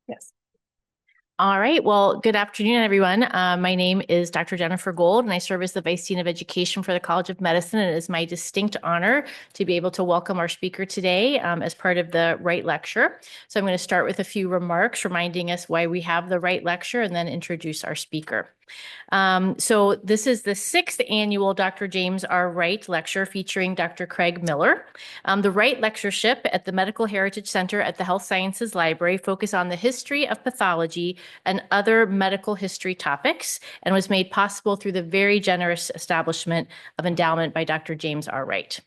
Yes. All right. Well, good afternoon, everyone. My name is Dr. Jennifer Gold, and I serve as the Vice Dean of Education for the College of Medicine. And it is my distinct honor to be able to welcome our speaker today as part of the Wright Lecture. So I'm going to start with a few remarks reminding us why we have the Wright Lecture and then introduce our speaker. So this is the 6th annual Dr. James R. Wright Lecture featuring Dr. Craig Miller. The Wright Lectureship at the Medical Heritage Center at the Health Sciences Library focus on the history of pathology and other medical history topics and was made possible through the very generous establishment of endowment by Dr. James R. Wright.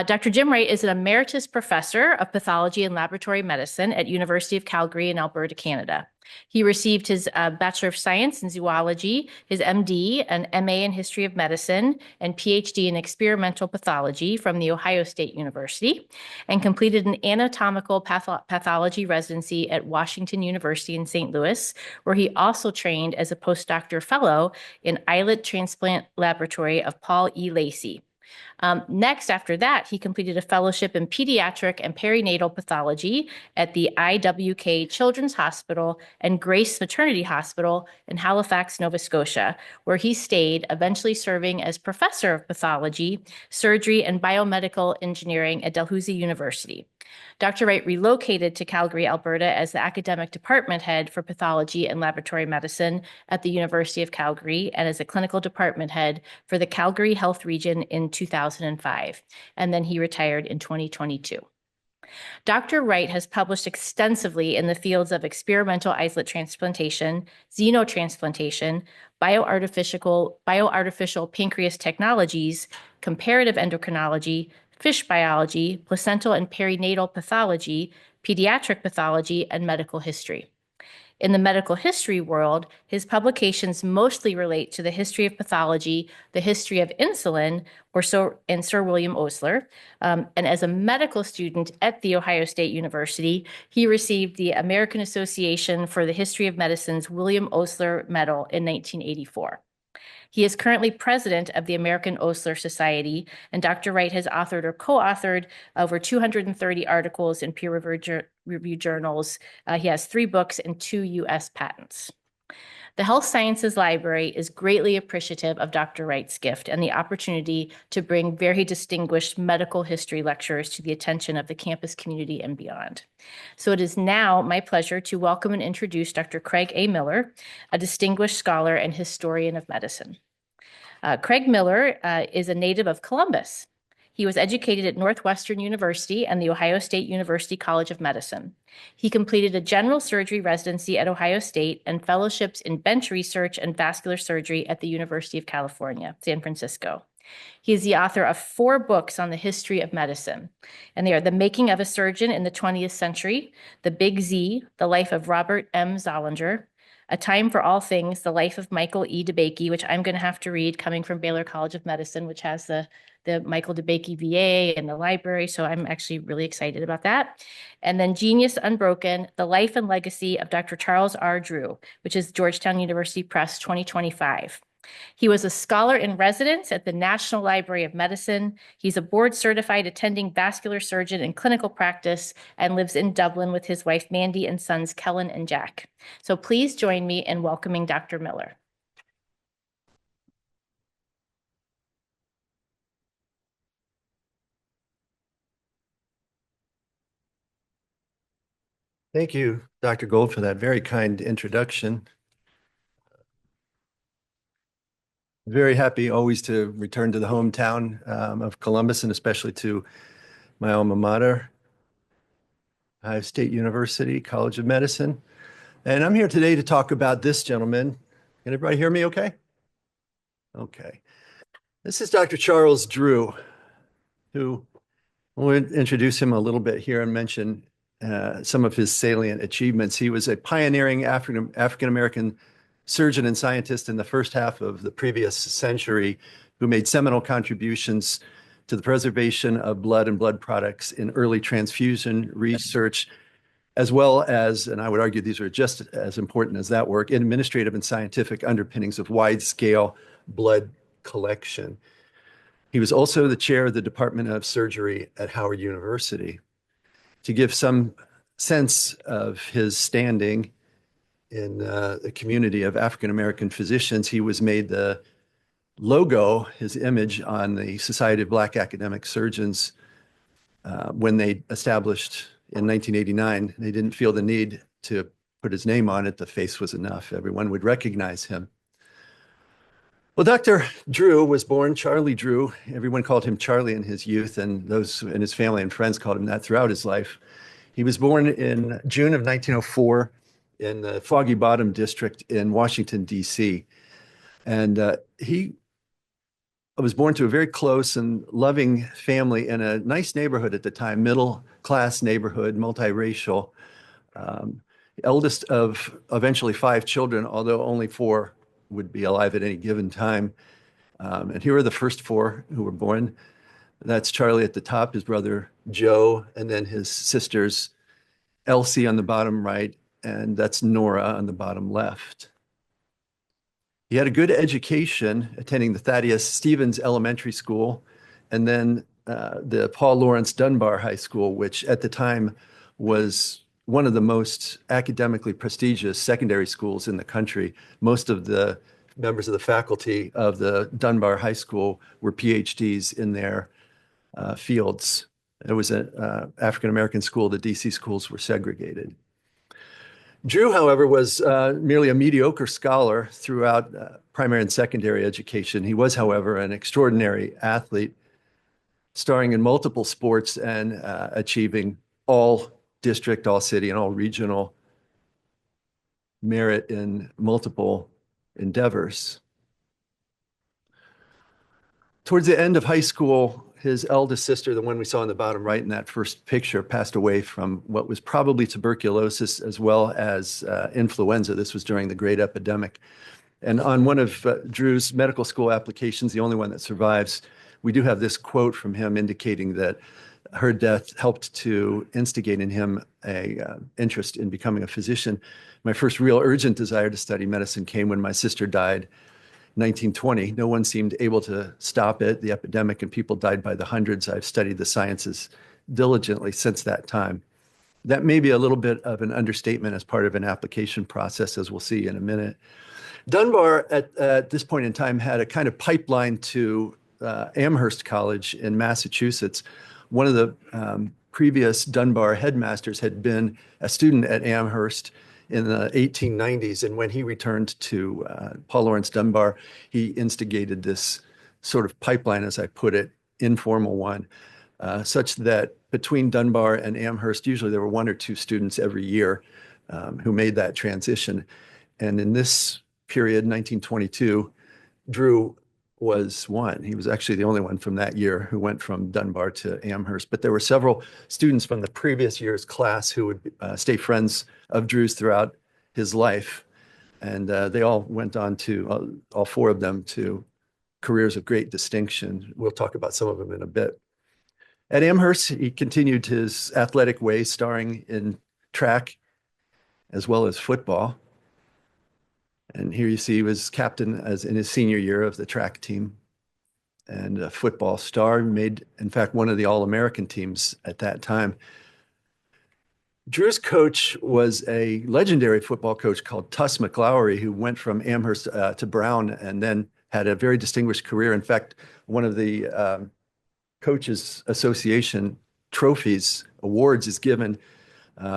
Dr. Jim Wright is an emeritus professor of pathology and laboratory medicine at University of Calgary in Alberta, Canada. He received his Bachelor of Science in Zoology, his MD, an MA in History of Medicine, and PhD in Experimental Pathology from The Ohio State University, and completed an anatomical pathology residency at Washington University in St. Louis, where he also trained as a postdoctoral fellow in Islet Transplant Laboratory of Paul E. Lacey. Next, after that, he completed a fellowship in pediatric and perinatal pathology at the IWK Children's Hospital and Grace Maternity Hospital in Halifax, Nova Scotia, where he stayed, eventually serving as professor of pathology, surgery, and biomedical engineering at Dalhousie University. Dr. Wright relocated to Calgary, Alberta as the academic department head for pathology and laboratory medicine at the University of Calgary and as a clinical department head for the Calgary Health Region in 2005. And then he retired in 2022. Dr. Wright has published extensively in the fields of experimental islet transplantation, xenotransplantation, bioartificial pancreas technologies, comparative endocrinology, fish biology, placental and perinatal pathology, pediatric pathology, and medical history. In the medical history world, his publications mostly relate to the history of pathology, the history of insulin, and Sir William Osler. And as a medical student at The Ohio State University, he received the American Association for the History of Medicine's William Osler Medal in 1984. He is currently president of the American Osler Society, and Dr. Wright has authored or co-authored over 230 articles in peer-reviewed journals. He has 3 books and 2 U.S. patents. The Health Sciences Library is greatly appreciative of Dr. Wright's gift and the opportunity to bring very distinguished medical history lectures to the attention of the campus community and beyond. So it is now my pleasure to welcome and introduce Dr. Craig A. Miller, a distinguished scholar and historian of medicine. Craig Miller is a native of Columbus. He was educated at Northwestern University and the Ohio State University College of Medicine. He completed a general surgery residency at Ohio State and fellowships in bench research and vascular surgery at the University of California, San Francisco. He is the author of 4 books on the history of medicine, and they are The Making of a Surgeon in the 20th Century, The Big Z, The Life of Robert M. Zollinger, A Time for All Things, The Life of Michael E. DeBakey, which I'm going to have to read coming from Baylor College of Medicine, which has the Michael DeBakey VA and the library. So I'm actually really excited about that. And then Genius Unbroken, The Life and Legacy of Dr. Charles R. Drew, which is Georgetown University Press 2025. He was a scholar in residence at the National Library of Medicine. He's a board-certified attending vascular surgeon in clinical practice and lives in Dublin with his wife, Mandy, and sons, Kellen and Jack. So please join me in welcoming Dr. Miller. Thank you, Dr. Gold, for that very kind introduction. Very happy always to return to the hometown of Columbus, and especially to my alma mater, Ohio State University College of Medicine. And I'm here today to talk about this gentleman. Can everybody hear me okay? Okay. This is Dr. Charles Drew, who we'll introduce him a little bit here and mention some of his salient achievements. He was a pioneering African-American surgeon and scientist in the first half of the previous century who made seminal contributions to the preservation of blood and blood products in early transfusion research, as well as, and I would argue these are just as important as that work, administrative and scientific underpinnings of wide-scale blood collection. He was also the chair of the Department of Surgery at Howard University. To give some sense of his standing in the community of African American physicians, he was made the logo, his image on the Society of Black Academic Surgeons when they established in 1989. They didn't feel the need to put his name on it. The face was enough. Everyone would recognize him. Well, Dr. Drew was born Charlie Drew. Everyone called him Charlie in his youth, and those in his family and friends called him that throughout his life. He was born in June of 1904 in the Foggy Bottom district in Washington, D.C. And he was born to a very close and loving family in a nice neighborhood at the time, middle class neighborhood, multiracial. Eldest of eventually 5 children, although only 4 would be alive at any given time. And here are the first 4 who were born. That's Charlie at the top, his brother Joe, and then his sisters Elsie on the bottom right, and that's Nora on the bottom left. He had a good education, attending the Thaddeus Stevens Elementary School, and then the Paul Laurence Dunbar High School, which at the time was one of the most academically prestigious secondary schools in the country. Most of the members of the faculty of the Dunbar High School were PhDs in their fields. It was an African-American school. The DC schools were segregated. Drew, however, was merely a mediocre scholar throughout primary and secondary education. He was, however, an extraordinary athlete, starring in multiple sports and achieving all district, all city, and all regional merit in multiple endeavors. Towards the end of high school, his eldest sister, the one we saw in the bottom right in that first picture, passed away from what was probably tuberculosis as well as influenza. This was during the Great Epidemic. And on one of Drew's medical school applications, the only one that survives, we do have this quote from him indicating that her death helped to instigate in him a interest in becoming a physician. My first real urgent desire to study medicine came when my sister died 1920. No one seemed able to stop it, the epidemic, and people died by the hundreds. I've studied the sciences diligently since that time. That may be a little bit of an understatement as part of an application process, as we'll see in a minute. Dunbar, at this point in time, had a kind of pipeline to Amherst College in Massachusetts. One of the previous Dunbar headmasters had been a student at Amherst in the 1890s. And when he returned to Paul Laurence Dunbar, he instigated this sort of pipeline, as I put it, informal one, such that between Dunbar and Amherst, usually there were 1 or 2 students every year who made that transition. And in this period, 1922, Drew was one. He was actually the only one from that year who went from Dunbar to Amherst. But there were several students from the previous year's class who would stay friends of Drew's throughout his life. And they all went on to, all 4 of them, to careers of great distinction. We'll talk about some of them in a bit. At Amherst, he continued his athletic ways, starring in track as well as football. And here you see he was captain as in his senior year of the track team, and a football star, made, in fact, one of the All-American teams at that time. Drew's coach was a legendary football coach called Tuss McLaury, who went from Amherst to Brown and then had a very distinguished career. In fact, one of the Coaches Association trophies, awards, is given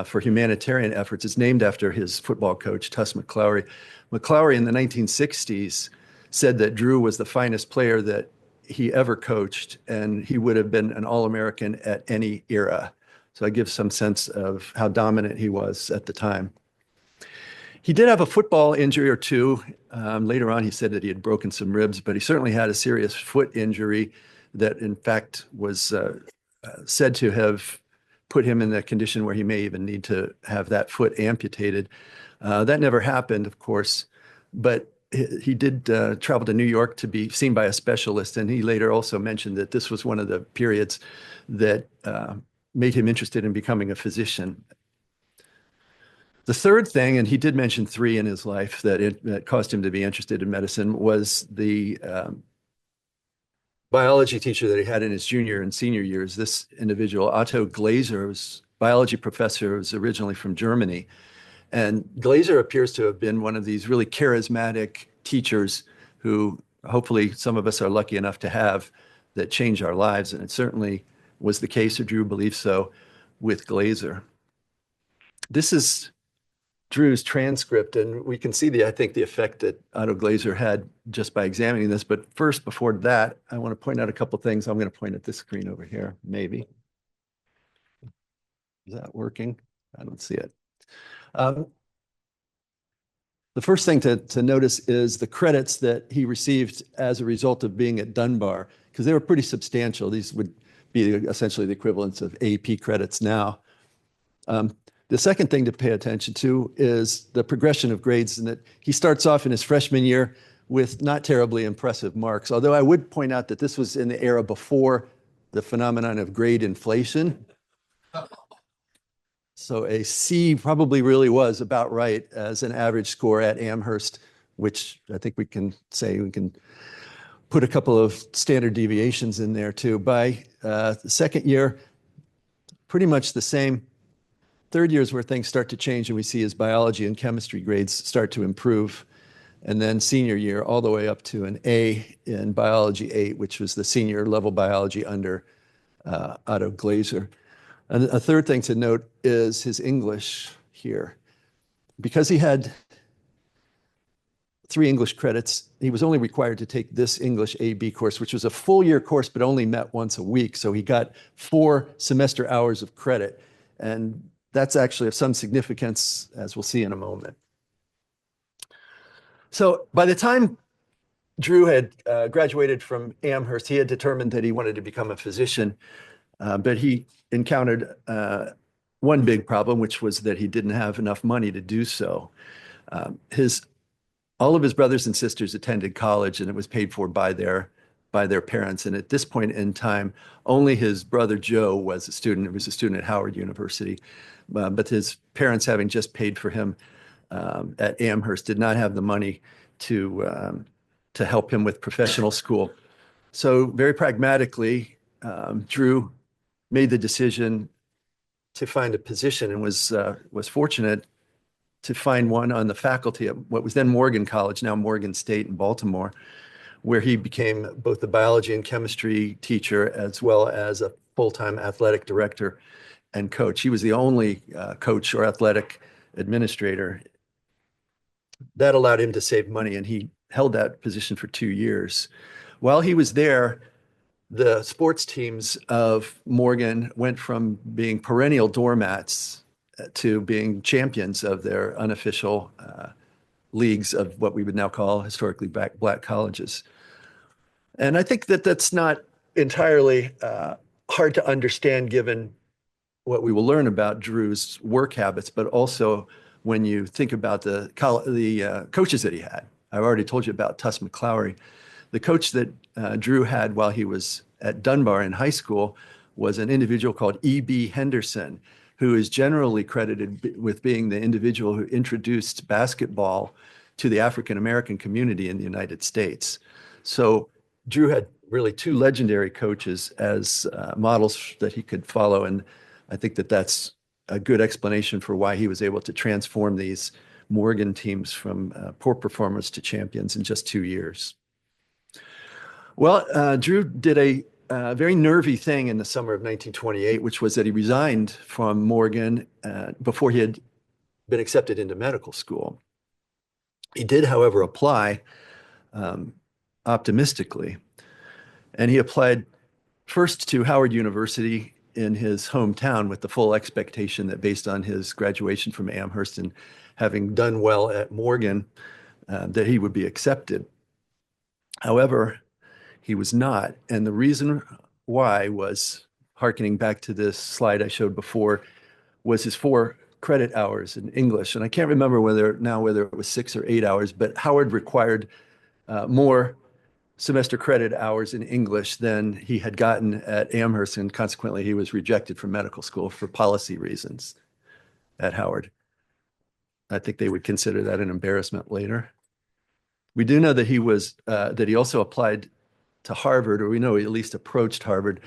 for humanitarian efforts. It's named after his football coach, Tuss McLaury. McLaury in the 1960s said that Drew was the finest player that he ever coached, and he would have been an All-American at any era. So that gives some sense of how dominant he was at the time. He did have a football injury or 2. Later on, he said that he had broken some ribs, but he certainly had a serious foot injury that, in fact, was said to have put him in a condition where he may even need to have that foot amputated. That never happened, of course, but he did travel to New York to be seen by a specialist, and he later also mentioned that this was one of the periods that made him interested in becoming a physician. The third thing, and he did mention 3 in his life that caused him to be interested in medicine, was the biology teacher that he had in his junior and senior years. This individual, Otto Glaser, was biology professor who was originally from Germany. And Glaser appears to have been one of these really charismatic teachers who hopefully some of us are lucky enough to have that change our lives. And it certainly was the case, or Drew believes so, with Glaser. This is Drew's transcript, and we can see I think the effect that Otto Glaser had just by examining this. But first, before that, I want to point out a couple of things. I'm going to point at this screen over here, maybe. Is that working? I don't see it. The first thing to notice is the credits that he received as a result of being at Dunbar, because they were pretty substantial. These would be essentially the equivalents of AP credits now. The second thing to pay attention to is the progression of grades, and that he starts off in his freshman year with not terribly impressive marks. Although I would point out that this was in the era before the phenomenon of grade inflation. So a C probably really was about right as an average score at Amherst, which I think we can say we can put a couple of standard deviations in there too. By the second year, pretty much the same. Third year is where things start to change, and we see his biology and chemistry grades start to improve. And then senior year, all the way up to an A in biology 8, which was the senior level biology under Otto Glaser. And a third thing to note is his English here. Because he had 3 English credits, he was only required to take this English AB course, which was a full year course, but only met once a week. So he got 4 semester hours of credit. And that's actually of some significance, as we'll see in a moment. So by the time Drew had graduated from Amherst, he had determined that he wanted to become a physician, but he encountered one big problem, which was that he didn't have enough money to do so. All of his brothers and sisters attended college, and it was paid for by their parents. And at this point in time, only his brother Joe was a student. He was a student at Howard University. But his parents, having just paid for him at Amherst, did not have the money to help him with professional school. So very pragmatically, Drew made the decision to find a position, and was fortunate to find one on the faculty at what was then Morgan College, now Morgan State in Baltimore, where he became both a biology and chemistry teacher as well as a full-time athletic director and coach. He was the only coach or athletic administrator. That allowed him to save money, and he held that position for 2 years. While he was there, the sports teams of Morgan went from being perennial doormats to being champions of their unofficial leagues of what we would now call historically black colleges. And I think that that's not entirely hard to understand given what we will learn about Drew's work habits, but also when you think about the coaches that he had. I've already told you about Tuss McClowry. The coach that Drew had while he was at Dunbar in high school was an individual called E.B. Henderson, who is generally credited with being the individual who introduced basketball to the African-American community in the United States. So Drew had really 2 legendary coaches as models that he could follow, and I think that that's a good explanation for why he was able to transform these Morgan teams from poor performers to champions in just 2 years. Well, Drew did a very nervy thing in the summer of 1928, which was that he resigned from Morgan before he had been accepted into medical school. He did, however, apply optimistically, and he applied first to Howard University in his hometown with the full expectation that based on his graduation from Amherst and having done well at Morgan, that he would be accepted. However, he was not. And the reason why was, hearkening back to this slide I showed before, was his 4 credit hours in English. And I can't remember whether it was 6 or 8 hours, but Howard required more semester credit hours in English than he had gotten at Amherst, and consequently he was rejected from medical school for policy reasons at Howard. I think they would consider that an embarrassment later. We do know that he also applied to Harvard, or we know he at least approached Harvard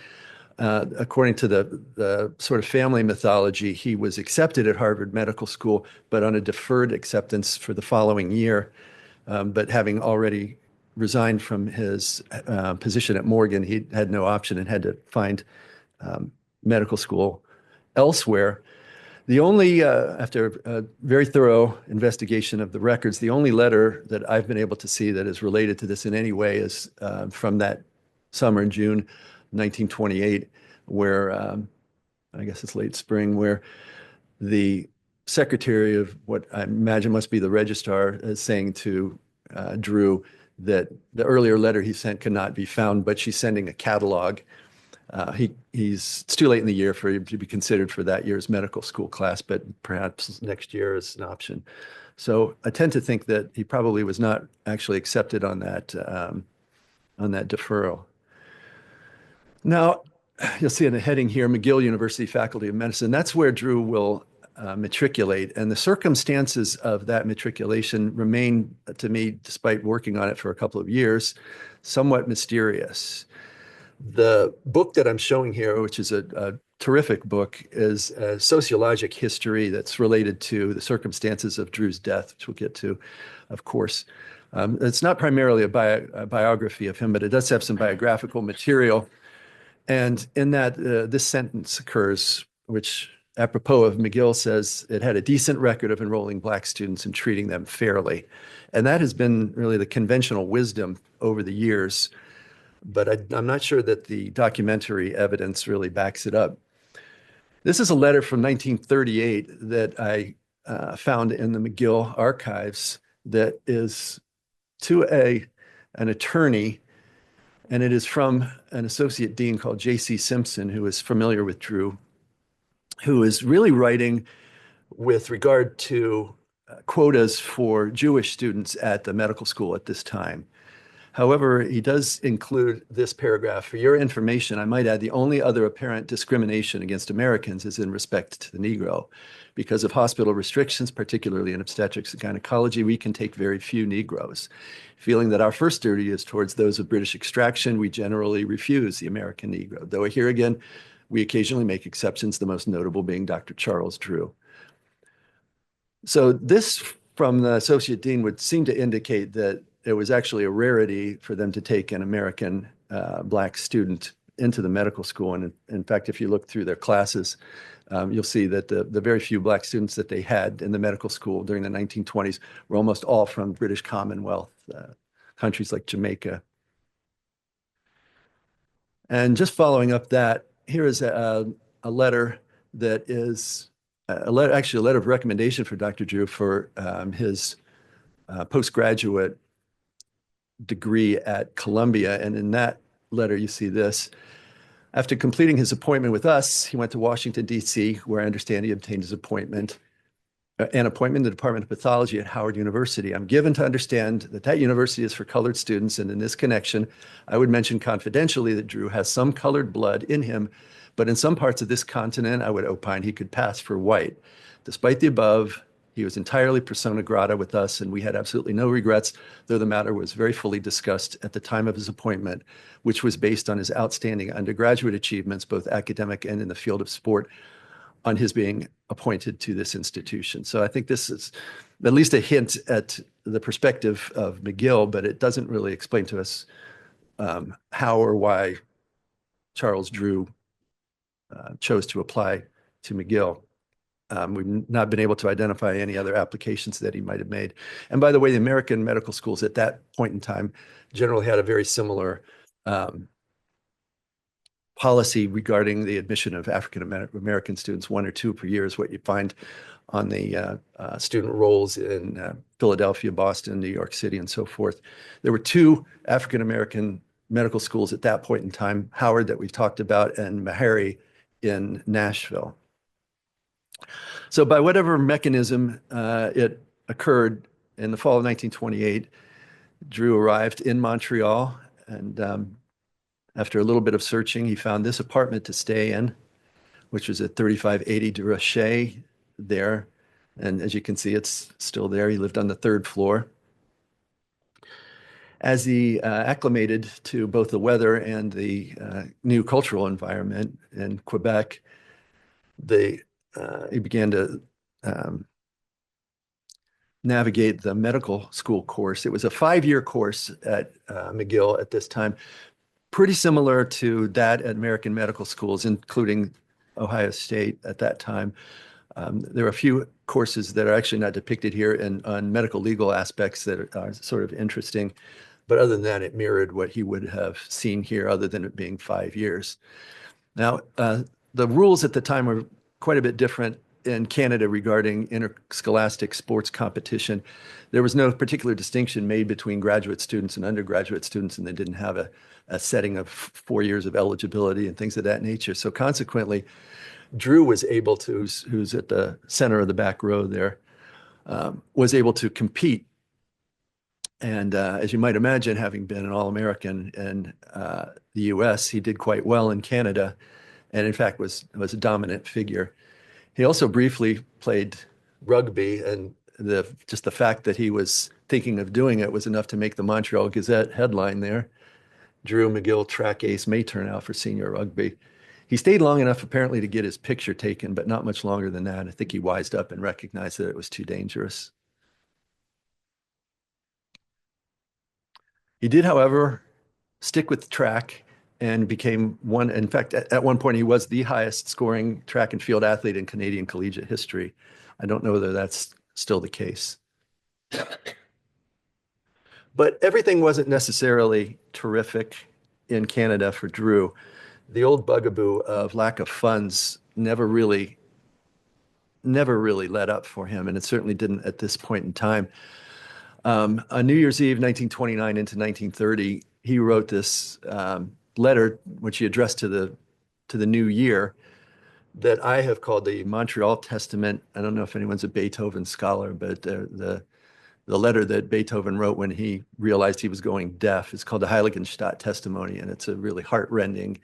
According to the sort of family mythology, he was accepted at Harvard Medical School, but on a deferred acceptance for the following year. But having already resigned from his position at Morgan, he had no option and had to find medical school elsewhere. The only, after a very thorough investigation of the records, the only letter that I've been able to see that is related to this in any way is from that summer in June 1928, where I guess it's late spring, where the secretary of what I imagine must be the registrar is saying to Drew that the earlier letter he sent cannot be found, but she's sending a catalog. It's too late in the year for him to be considered for that year's medical school class, but perhaps next year is an option. So I tend to think that he probably was not actually accepted on that deferral. Now, you'll see in the heading here, McGill University Faculty of Medicine. That's where Drew will matriculate. And the circumstances of that matriculation remain, to me, despite working on it for a couple of years, somewhat mysterious. The book that I'm showing here, which is a terrific book, is a sociologic history that's related to the circumstances of Drew's death, which we'll get to, of course. It's not primarily a biography of him, but it does have some biographical material. And in that, this sentence occurs, which apropos of McGill says it had a decent record of enrolling Black students and treating them fairly. And that has been really the conventional wisdom over the years. But I'm not sure that the documentary evidence really backs it up. This is a letter from 1938 that I found in the McGill archives that is to an attorney, and it is from an associate dean called J.C. Simpson, who is familiar with Drew, who is really writing with regard to quotas for Jewish students at the medical school at this time. However, he does include this paragraph. For your information, I might add the only other apparent discrimination against Americans is in respect to the Negro. Because of hospital restrictions, particularly in obstetrics and gynecology, we can take very few Negroes. Feeling that our first duty is towards those of British extraction, we generally refuse the American Negro. Though here again, we occasionally make exceptions, the most notable being Dr. Charles Drew. So this from the associate dean would seem to indicate that it was actually a rarity for them to take an American Black student into the medical school. And in fact, if you look through their classes, you'll see that the very few Black students that they had in the medical school during the 1920s were almost all from British Commonwealth countries like Jamaica. And just following up that, here is a letter that is actually a letter of recommendation for Dr. Drew for his postgraduate degree at Columbia. And in that letter, you see this. After completing his appointment with us, he went to Washington, D.C., where I understand he obtained his appointment, an appointment in the Department of Pathology at Howard University. I'm given to understand that that university is for colored students. And in this connection, I would mention confidentially that Drew has some colored blood in him, but in some parts of this continent, I would opine he could pass for white. Despite the above, he was entirely persona grata with us, and we had absolutely no regrets, though the matter was very fully discussed at the time of his appointment, which was based on his outstanding undergraduate achievements, both academic and in the field of sport, on his being appointed to this institution. So I think this is at least a hint at the perspective of McGill, but it doesn't really explain to us how or why Charles Drew chose to apply to McGill. We've not been able to identify any other applications that he might have made. And by the way, the American medical schools at that point in time generally had a very similar policy regarding the admission of African American students. 1 or 2 per year is what you find on the student rolls in Philadelphia, Boston, New York City, and so forth. There were 2 African American medical schools at that point in time, Howard that we've talked about, and Meharry in Nashville. So by whatever mechanism it occurred in the fall of 1928, Drew arrived in Montreal, and after a little bit of searching, he found this apartment to stay in, which was at 3580 de Rocher there. And as you can see, it's still there. He lived on the 3rd floor. As he acclimated to both the weather and the new cultural environment in Quebec, he began to um, navigate the medical school course. It was a 5-year course at McGill at this time, pretty similar to that at American medical schools, including Ohio State at that time. There are a few courses that are actually not depicted here on medical legal aspects that are sort of interesting. But other than that, it mirrored what he would have seen here, other than it being 5 years. Now, the rules at the time were quite a bit different in Canada regarding interscholastic sports competition. There was no particular distinction made between graduate students and undergraduate students, and they didn't have a setting of 4 years of eligibility and things of that nature. So consequently, Drew was able to, who's at the center of the back row there, was able to compete. And as you might imagine, having been an All-American in the US, he did quite well in Canada, and in fact was a dominant figure. He also briefly played rugby, and just the fact that he was thinking of doing it was enough to make the Montreal Gazette headline there. Drew McGill, track ace, may turn out for senior rugby. He stayed long enough apparently to get his picture taken, but not much longer than that. I think he wised up and recognized that it was too dangerous. He did, however, stick with track and became one. In fact, at one point, he was the highest scoring track and field athlete in Canadian collegiate history. I don't know whether that's still the case. But everything wasn't necessarily terrific in Canada for Drew. The old bugaboo of lack of funds never really let up for him, and it certainly didn't at this point in time. On New Year's Eve, 1929 into 1930, he wrote this letter, which he addressed to the new year, that I have called the Montreal Testament. I don't know if anyone's a Beethoven scholar, but the letter that Beethoven wrote when he realized he was going deaf is called the Heiligenstadt Testimony, and it's a really heartrending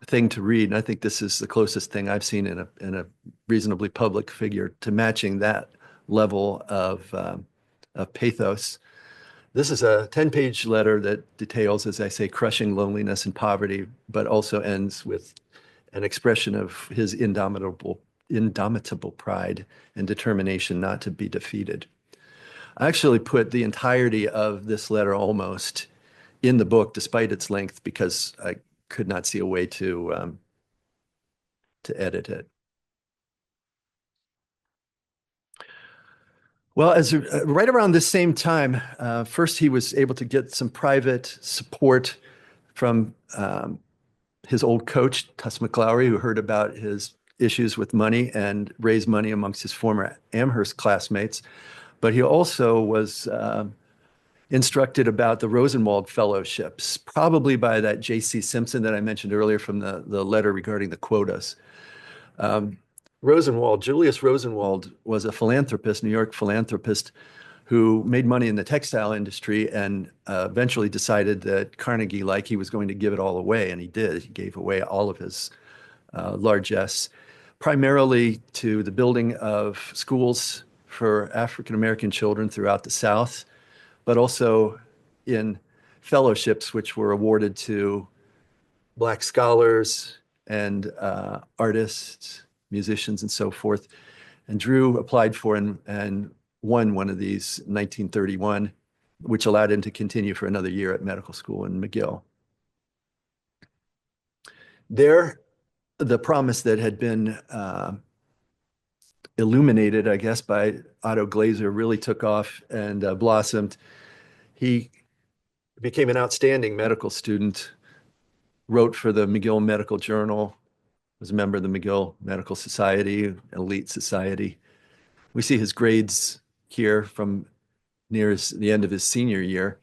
thing to read. And I think this is the closest thing I've seen in a reasonably public figure to matching that level of pathos. This is a 10-page letter that details, as I say, crushing loneliness and poverty, but also ends with an expression of his indomitable pride and determination not to be defeated. I actually put the entirety of this letter almost in the book, despite its length, because I could not see a way to edit it. Well, right around this same time, first he was able to get some private support from his old coach, Tuss McLaury, who heard about his issues with money and raised money amongst his former Amherst classmates. But he also was instructed about the Rosenwald Fellowships, probably by that J.C. Simpson that I mentioned earlier from the letter regarding the quotas. Julius Rosenwald was a philanthropist, New York philanthropist, who made money in the textile industry and eventually decided that Carnegie, like he was going to give it all away, and he did. He gave away all of his largesse, primarily to the building of schools for African American children throughout the South, but also in fellowships which were awarded to Black scholars and artists, musicians, and so forth. And Drew applied for and won one of these in 1931, which allowed him to continue for another year at medical school in McGill. There, the promise that had been illuminated, I guess, by Otto Glaser really took off and blossomed. He became an outstanding medical student, wrote for the McGill Medical Journal, was a member of the McGill Medical Society, elite society. We see his grades here from near the end of his senior year,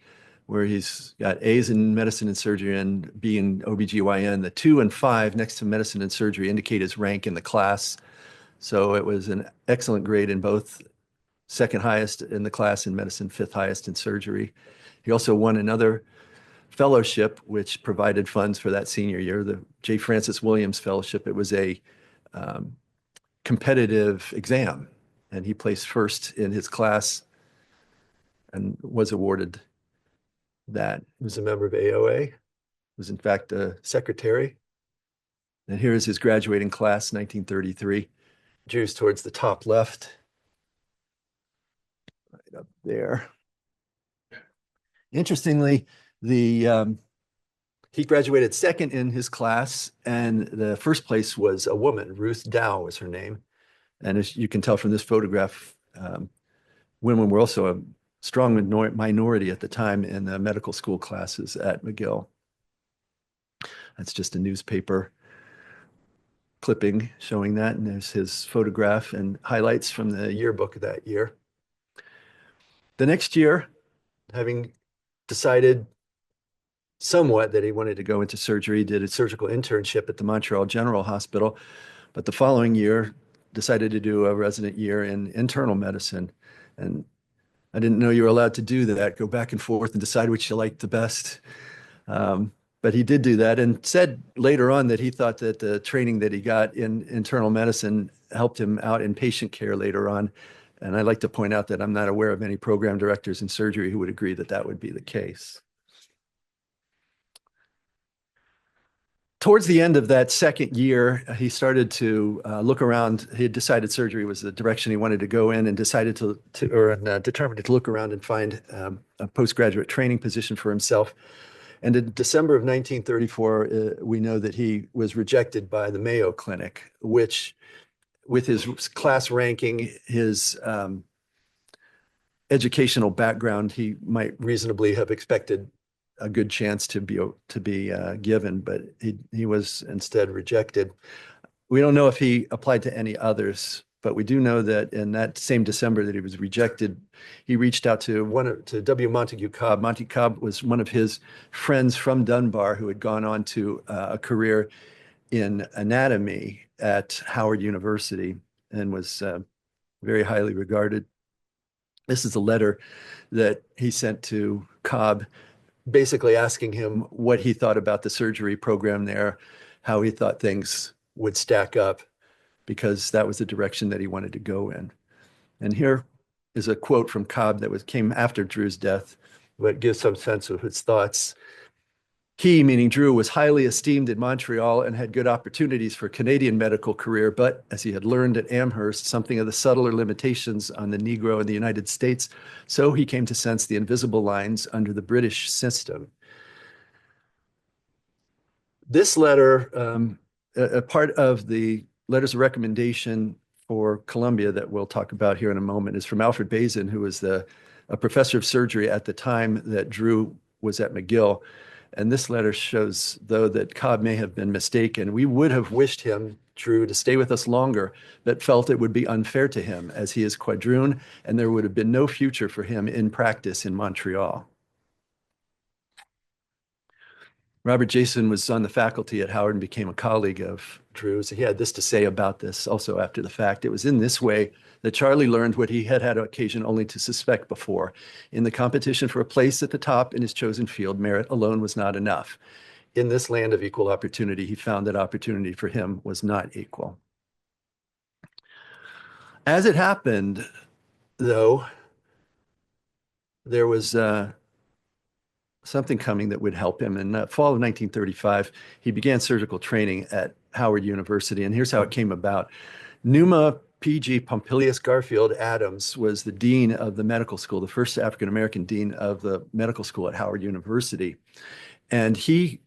where he's got A's in medicine and surgery and B in OBGYN. The 2 and 5 next to medicine and surgery indicate his rank in the class. So it was an excellent grade in both, second highest in the class in medicine, fifth highest in surgery. He also won another fellowship, which provided funds for that senior year, the J. Francis Williams Fellowship. It was a competitive exam, and he placed first in his class and was awarded that. He was a member of AOA, was in fact a secretary. And here is his graduating class, 1933. Drew's towards the top left, right up there. Interestingly, he graduated second in his class, and the first place was a woman, Ruth Dow was her name. And as you can tell from this photograph, women were also a strong minority at the time in the medical school classes at McGill. That's just a newspaper clipping showing that, and there's his photograph and highlights from the yearbook of that year. The next year, having decided somewhat that he wanted to go into surgery, did a surgical internship at the Montreal General Hospital, but the following year decided to do a resident year in internal medicine. And I didn't know you were allowed to do that, go back and forth and decide which you liked the best. But he did do that and said later on that he thought that the training that he got in internal medicine helped him out in patient care later on. And I'd like to point out that I'm not aware of any program directors in surgery who would agree that that would be the case. Towards the end of that second year, he started to look around. He had decided surgery was the direction he wanted to go in, and decided determined to look around and find a postgraduate training position for himself. And in December of 1934, we know that he was rejected by the Mayo Clinic, which, with his class ranking, his educational background, he might reasonably have expected a good chance to be given, but he was instead rejected. We don't know if he applied to any others, but we do know that in that same December that he was rejected, he reached out to W. Montague Cobb. Monty Cobb was one of his friends from Dunbar who had gone on to a career in anatomy at Howard University and was very highly regarded. This is a letter that he sent to Cobb, basically asking him what he thought about the surgery program there, how he thought things would stack up, because that was the direction that he wanted to go in. And here is a quote from Cobb that came after Drew's death, but gives some sense of his thoughts. He, meaning Drew, was highly esteemed in Montreal and had good opportunities for a Canadian medical career, but as he had learned at Amherst something of the subtler limitations on the Negro in the United States, so he came to sense the invisible lines under the British system. This letter, a part of the letters of recommendation for Columbia that we'll talk about here in a moment, is from Alfred Bazin, who was a professor of surgery at the time that Drew was at McGill. And this letter shows, though, that Cobb may have been mistaken. We would have wished him, Drew, to stay with us longer, but felt it would be unfair to him, as he is quadroon, and there would have been no future for him in practice in Montreal. Robert Jason was on the faculty at Howard and became a colleague of Drew's. He had this to say about this also after the fact. It was in this way that Charlie learned what he had had occasion only to suspect before. In the competition for a place at the top in his chosen field, merit alone was not enough. In this land of equal opportunity, he found that opportunity for him was not equal. As it happened, though, there was something coming that would help him. In the fall of 1935, he began surgical training at Howard University, and here's how it came about. Numa P.G. Pompilius Garfield Adams was the dean of the medical school, the first African-American dean of the medical school at Howard University. And he,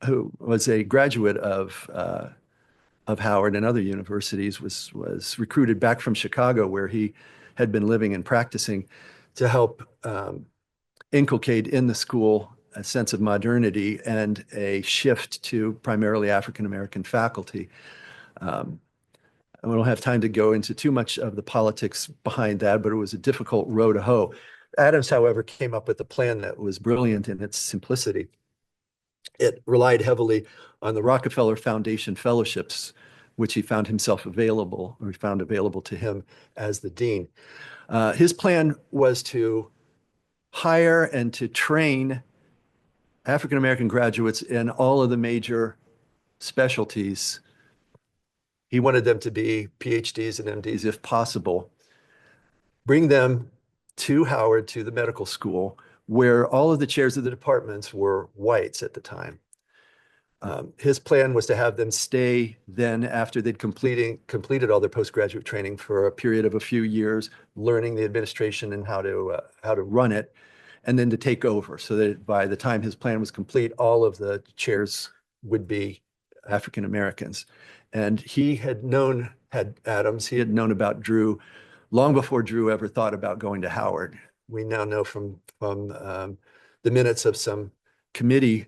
who was a graduate of Howard and other universities, was recruited back from Chicago, where he had been living and practicing, to help inculcate in the school a sense of modernity and a shift to primarily African-American faculty. I don't have time to go into too much of the politics behind that, but it was a difficult row to hoe. Adams, however, came up with a plan that was brilliant in its simplicity. It relied heavily on the Rockefeller Foundation fellowships, which he found available to him as the dean. His plan was to hire and to train African-American graduates in all of the major specialties. He wanted them to be PhDs and MDs if possible. Bring them to Howard, to the medical school, where all of the chairs of the departments were whites at the time. His plan was to have them stay then after they'd completed all their postgraduate training for a period of a few years, learning the administration and how to run it, and then to take over so that by the time his plan was complete, all of the chairs would be African Americans. And he had known about Drew long before Drew ever thought about going to Howard. We now know from the minutes of some committee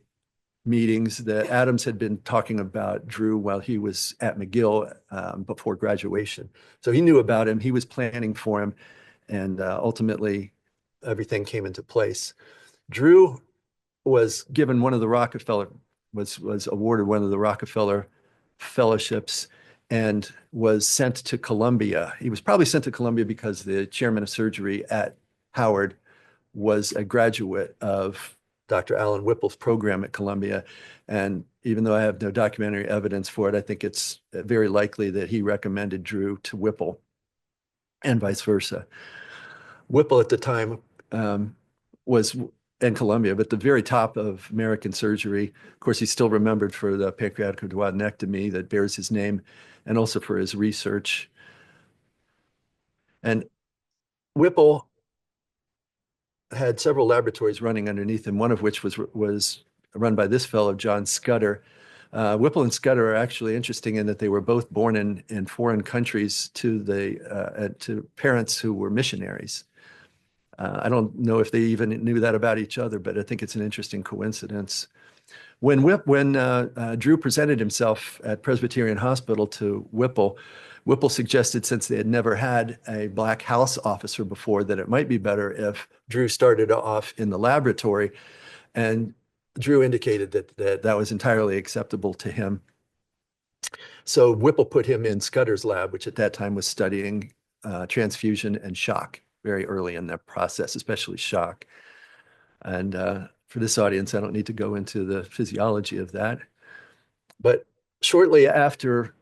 meetings that Adams had been talking about Drew while he was at McGill before graduation. So he knew about him, he was planning for him, and ultimately everything came into place. Drew was given one of the Rockefeller, was awarded one of the Rockefeller fellowships and was sent to Columbia. He was probably sent to Columbia because the chairman of surgery at Howard was a graduate of Dr. Alan Whipple's program at Columbia. And even though I have no documentary evidence for it, I think it's very likely that he recommended Drew to Whipple and vice versa. Whipple at the time was in Columbia, but the very top of American surgery. Of course, he's still remembered for the pancreatic duodenectomy that bears his name and also for his research. And Whipple had several laboratories running underneath him, one of which was run by this fellow, John Scudder. Whipple and Scudder are actually interesting in that they were both born in foreign countries to parents who were missionaries. I don't know if they even knew that about each other, but I think it's an interesting coincidence. When Drew presented himself at Presbyterian Hospital to Whipple, Whipple suggested, since they had never had a Black House officer before, that it might be better if Drew started off in the laboratory. And Drew indicated that was entirely acceptable to him. So Whipple put him in Scudder's lab, which at that time was studying transfusion and shock very early in the process, especially shock. And for this audience, I don't need to go into the physiology of that. But shortly after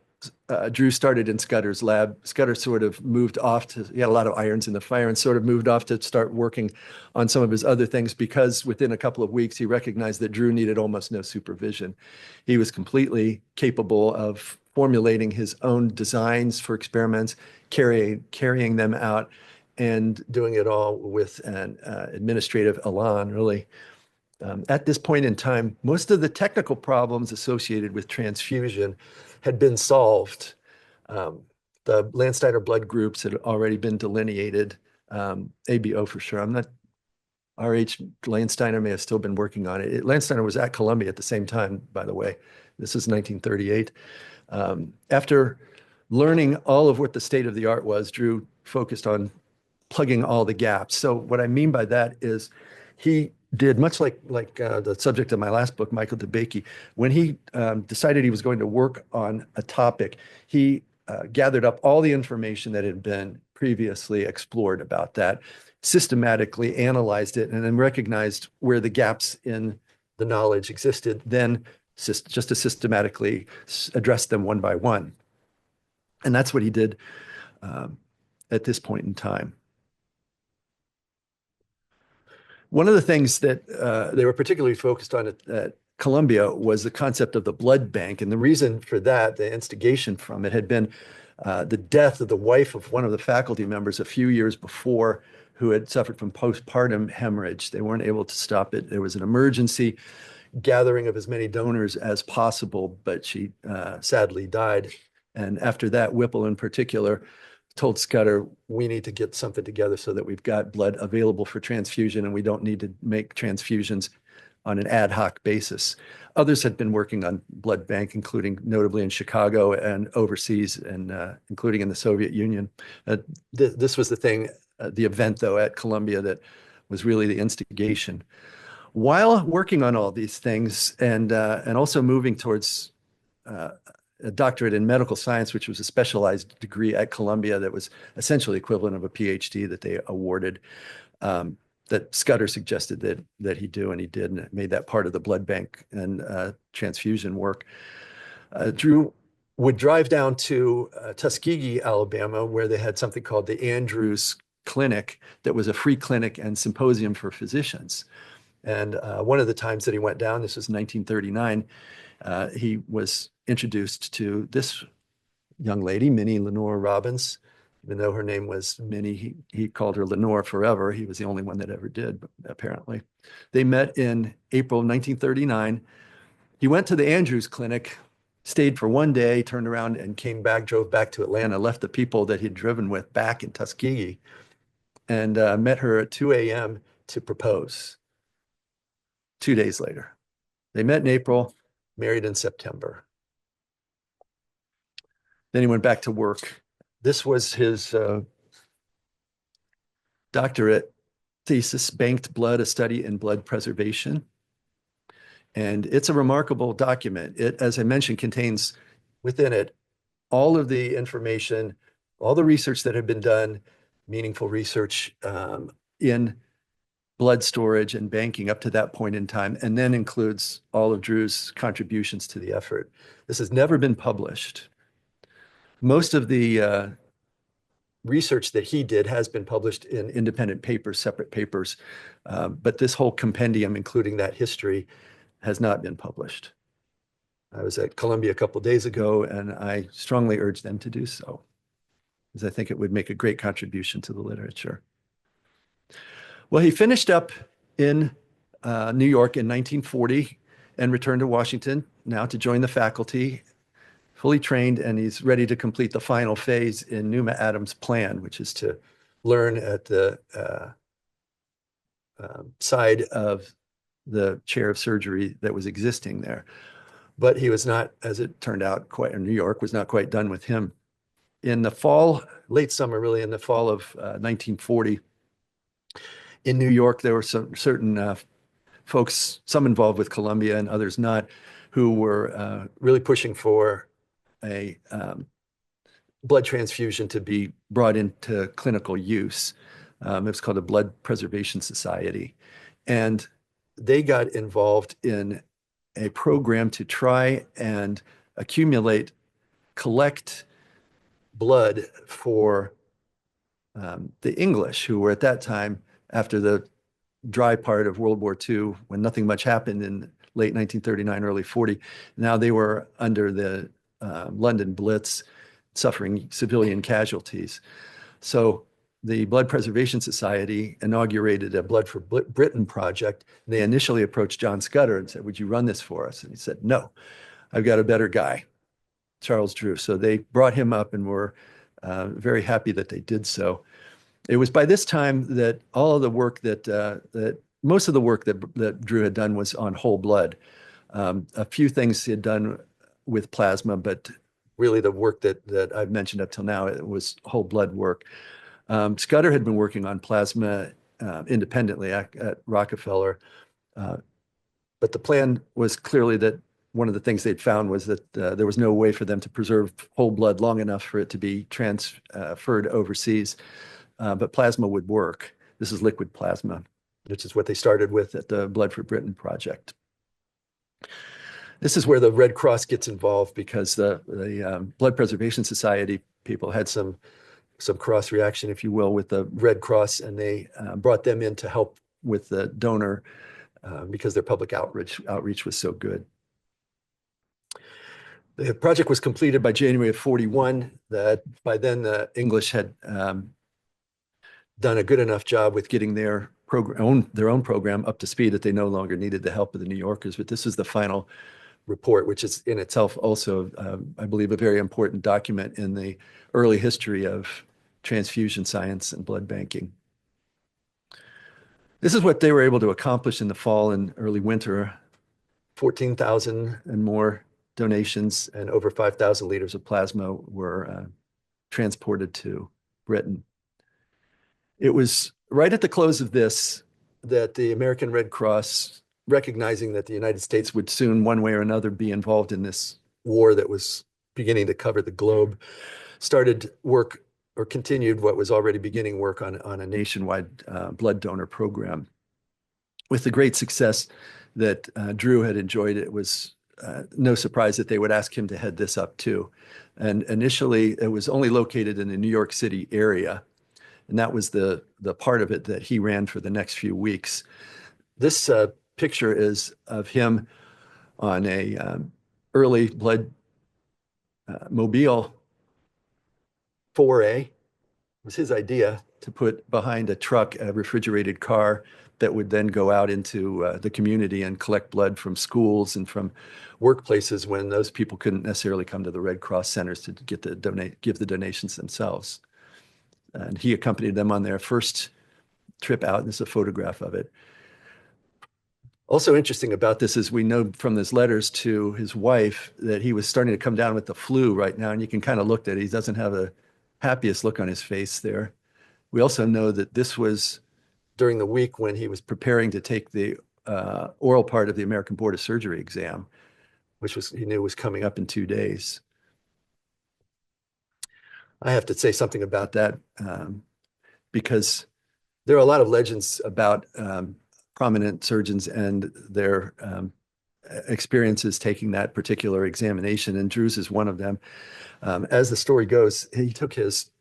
Drew started in Scudder's lab, Scudder sort of moved off he had a lot of irons in the fire and sort of moved off to start working on some of his other things because within a couple of weeks, he recognized that Drew needed almost no supervision. He was completely capable of formulating his own designs for experiments, carrying them out, and doing it all with an administrative elan, really. At this point in time, most of the technical problems associated with transfusion had been solved. The Landsteiner blood groups had already been delineated, ABO for sure. R.H. Landsteiner may have still been working on it. Landsteiner was at Columbia at the same time, by the way. This is 1938. After learning all of what the state of the art was, Drew focused on plugging all the gaps. So what I mean by that is he did much like the subject of my last book, Michael DeBakey. When he decided he was going to work on a topic, he gathered up all the information that had been previously explored about that, systematically analyzed it, and then recognized where the gaps in the knowledge existed, then just to systematically address them one by one. And that's what he did at this point in time. One of the things that they were particularly focused on at Columbia was the concept of the blood bank. And the reason for that, the instigation from it, had been the death of the wife of one of the faculty members a few years before, who had suffered from postpartum hemorrhage. They weren't able to stop it. There was an emergency gathering of as many donors as possible, but she sadly died. And after that, Whipple in particular told Scudder, we need to get something together so that we've got blood available for transfusion and we don't need to make transfusions on an ad hoc basis. Others had been working on blood bank, including notably in Chicago and overseas, and including in the Soviet Union. This was the event, though, at Columbia that was really the instigation. While working on all these things and also moving towards a doctorate in medical science, which was a specialized degree at Columbia that was essentially equivalent of a PhD that they awarded, that Scudder suggested that he do, and he did, and it made that part of the blood bank and transfusion work. Drew would drive down to Tuskegee, Alabama, where they had something called the Andrews clinic that was a free clinic and symposium for physicians. And one of the times that he went down, this was 1939, he was introduced to this young lady, Minnie Lenore Robbins. Even though her name was Minnie, he called her Lenore forever. He was the only one that ever did, apparently. They met in April 1939. He went to the Andrews Clinic, stayed for one day, turned around and came back, drove back to Atlanta, left the people that he'd driven with back in Tuskegee, and met her at 2 a.m. to propose 2 days later. They met in April, married in September. Then he went back to work. This was his doctorate thesis, Banked Blood, a Study in Blood Preservation. And it's a remarkable document. It, as I mentioned, contains within it all of the information, all the research that had been done, meaningful research in blood storage and banking up to that point in time, and then includes all of Drew's contributions to the effort. This has never been published. Most of the research that he did has been published in independent papers, separate papers, but this whole compendium, including that history, has not been published. I was at Columbia a couple of days ago, and I strongly urge them to do so, because I think it would make a great contribution to the literature. Well, he finished up in New York in 1940 and returned to Washington now to join the faculty, fully trained, and he's ready to complete the final phase in Numa Adams' plan, which is to learn at the side of the chair of surgery that was existing there. But he was not, as it turned out, quite, New York was not quite done with him. In the fall, late summer, really, in the fall of 1940, in New York, there were some certain folks, some involved with Columbia and others not, who were really pushing for a blood transfusion to be brought into clinical use. It was called a Blood Preservation Society. And they got involved in a program to try and collect blood for the English, who were at that time, after the dry part of World War II, when nothing much happened in late 1939, early 40, now they were under the London Blitz, suffering civilian casualties. So the Blood Preservation Society inaugurated a Blood for Britain project. They initially approached John Scudder and said, "Would you run this for us?" And he said, "No, I've got a better guy, Charles Drew." So they brought him up and were very happy that they did so. It was by this time that all of the work that most of the work that Drew had done was on whole blood. A few things he had done with plasma, but really the work that I've mentioned up till now, it was whole blood work. Scudder had been working on plasma independently at Rockefeller, but the plan was clearly that one of the things they'd found was that there was no way for them to preserve whole blood long enough for it to be transferred overseas, but plasma would work. This is liquid plasma, which is what they started with at the Blood for Britain project. This is where the Red Cross gets involved, because the Blood Preservation Society people had some cross reaction, if you will, with the Red Cross, and they brought them in to help with the donor because their public outreach was so good. The project was completed by January of 41. That by then the English had done a good enough job with getting their own program up to speed that they no longer needed the help of the New Yorkers. But this is the final report, which is in itself also, I believe, a very important document in the early history of transfusion science and blood banking. This is what they were able to accomplish in the fall and early winter. 14,000 and more donations and over 5,000 liters of plasma were transported to Britain. It was right at the close of this that the American Red Cross, recognizing that the United States would soon, one way or another, be involved in this war that was beginning to cover the globe, started work, or continued what was already beginning work on a nationwide blood donor program. With the great success that Drew had enjoyed, it was no surprise that they would ask him to head this up too. And initially, it was only located in the New York City area. And that was the part of it that he ran for the next few weeks. This picture is of him on a early blood mobile foray. It was his idea to put behind a truck a refrigerated car that would then go out into the community and collect blood from schools and from workplaces when those people couldn't necessarily come to the Red Cross centers to give the donations themselves. And he accompanied them on their first trip out. And this is a photograph of it. Also interesting about this is we know from his letters to his wife that he was starting to come down with the flu right now. And you can kind of look at it. He doesn't have the happiest look on his face there. We also know that this was during the week when he was preparing to take the oral part of the American Board of Surgery exam, which he knew was coming up in 2 days. I have to say something about that because there are a lot of legends about prominent surgeons and their experiences taking that particular examination, and Drew's is one of them. As the story goes, he took his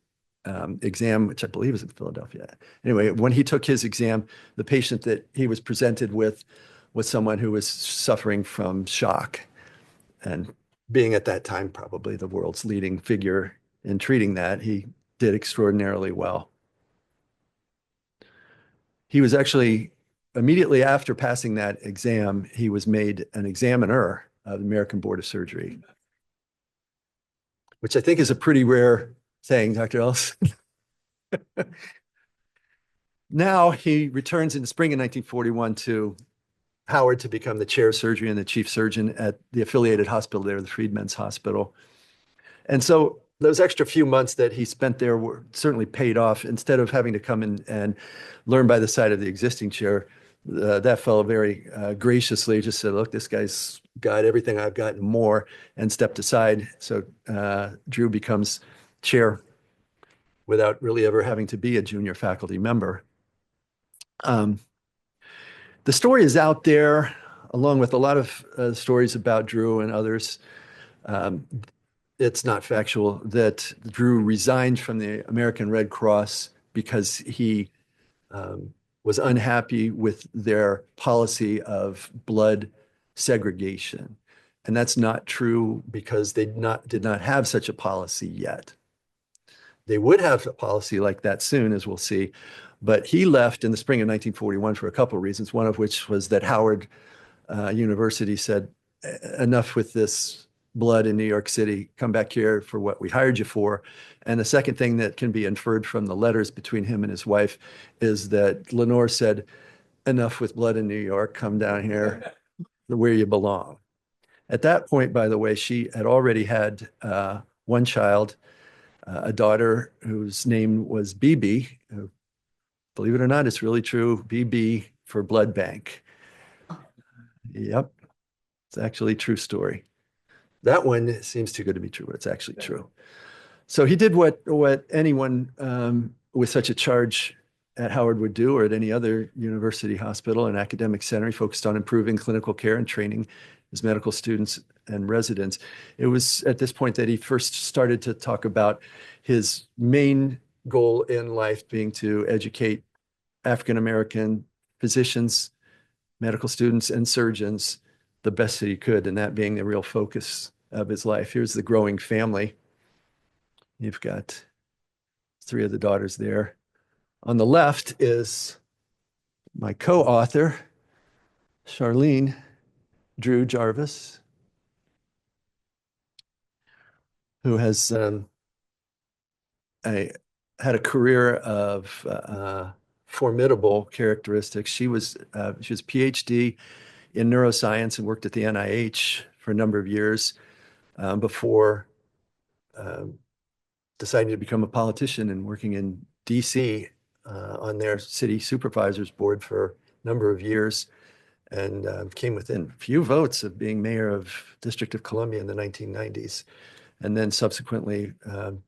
exam, which I believe is in Philadelphia. Anyway, when he took his exam, the patient that he was presented with was someone who was suffering from shock. And being at that time probably the world's leading figure in treating that, he did extraordinarily well. He was actually, immediately after passing that exam, he was made an examiner of the American Board of Surgery, which I think is a pretty rare thing, Dr. Ellis. Now he returns in the spring of 1941 to Howard to become the chair of surgery and the chief surgeon at the affiliated hospital there, the Freedmen's Hospital. And so those extra few months that he spent there were certainly paid off. Instead of having to come in and learn by the side of the existing chair, that fellow very graciously just said, look, this guy's got everything I've got and more, and stepped aside. So Drew becomes chair without really ever having to be a junior faculty member. The story is out there, along with a lot of stories about Drew and others. It's not factual that Drew resigned from the American Red Cross because he was unhappy with their policy of blood segregation. And that's not true because they did not have such a policy yet. They would have a policy like that soon, as we'll see. But he left in the spring of 1941 for a couple of reasons, one of which was that Howard University said, enough with this blood in New York City, come back here for what we hired you for. And the second thing that can be inferred from the letters between him and his wife is that Lenore said, enough with blood in New York, come down here where you belong. At that point, by the way, she had already had one child, a daughter whose name was BB. Believe it or not, it's really true, BB for blood bank. Yep, it's actually a true story. That one seems too good to be true, but it's actually true. So he did what anyone with such a charge at Howard would do, or at any other university hospital and academic center. He focused on improving clinical care and training his medical students and residents. It was at this point that he first started to talk about his main goal in life being to educate African-American physicians, medical students, and surgeons the best that he could, and that being the real focus of his life. Here's the growing family. You've got 3 of the daughters there. On the left is my co-author, Charlene Drew Jarvis, who has had a career of formidable characteristics. She was PhD in neuroscience and worked at the NIH for a number of years before deciding to become a politician and working in DC on their city supervisors board for a number of years, and came within a few votes of being mayor of District of Columbia in the 1990s, and then subsequently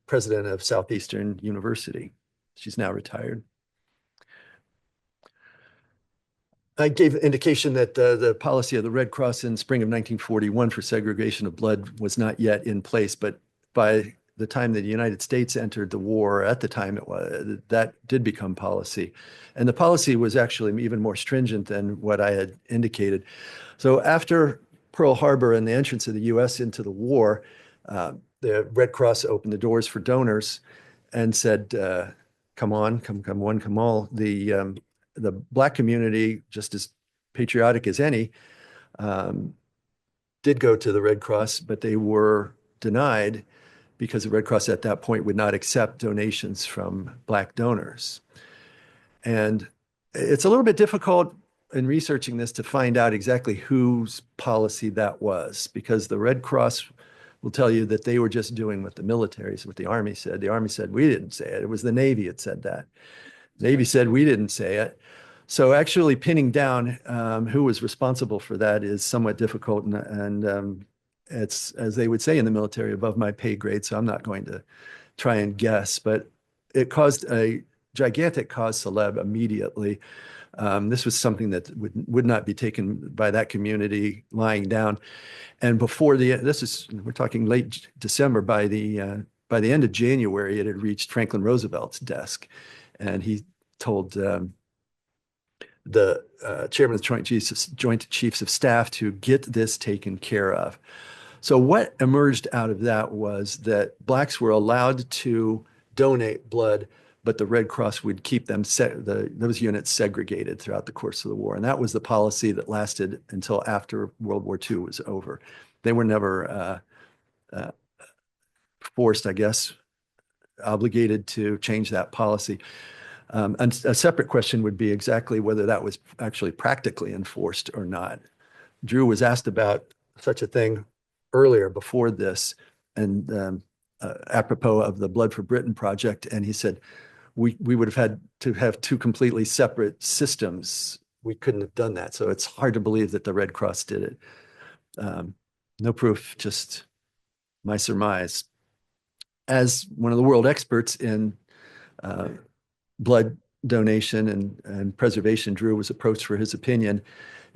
president of Southeastern University. She's now retired. I gave indication that the policy of the Red Cross in spring of 1941 for segregation of blood was not yet in place, but by the time that the United States entered the war, at the time it was, that did become policy. And the policy was actually even more stringent than what I had indicated. So after Pearl Harbor and the entrance of the US into the war, the Red Cross opened the doors for donors and said, come on, come one, come all. The Black community, just as patriotic as any, um, did go to the Red Cross, but they were denied because the Red Cross at that point would not accept donations from Black donors. And it's a little bit difficult in researching this to find out exactly whose policy that was, because the Red Cross will tell you that they were just doing what the military, what the Army said. The Army said, we didn't say it. It was the Navy that said that. Navy said, we didn't say it. So actually pinning down who was responsible for that is somewhat difficult. And it's, as they would say in the military, above my pay grade. So I'm not going to try and guess, but it caused a gigantic cause célèbre immediately. This was something that would not be taken by that community lying down. And before we're talking late December, by the end of January, it had reached Franklin Roosevelt's desk. And he told the chairman of the Joint Chiefs of Staff to get this taken care of. So what emerged out of that was that Blacks were allowed to donate blood, but the Red Cross would keep those units segregated throughout the course of the war. And that was the policy that lasted until after World War II was over. They were never forced, I guess, obligated to change that policy. And a separate question would be exactly whether that was actually practically enforced or not. Drew was asked about such a thing earlier before this, and apropos of the Blood for Britain project, and he said, we would have had to have two completely separate systems. We couldn't have done that. So it's hard to believe that the Red Cross did it. No proof, just my surmise. As one of the world experts in blood donation and preservation, Drew was approached for his opinion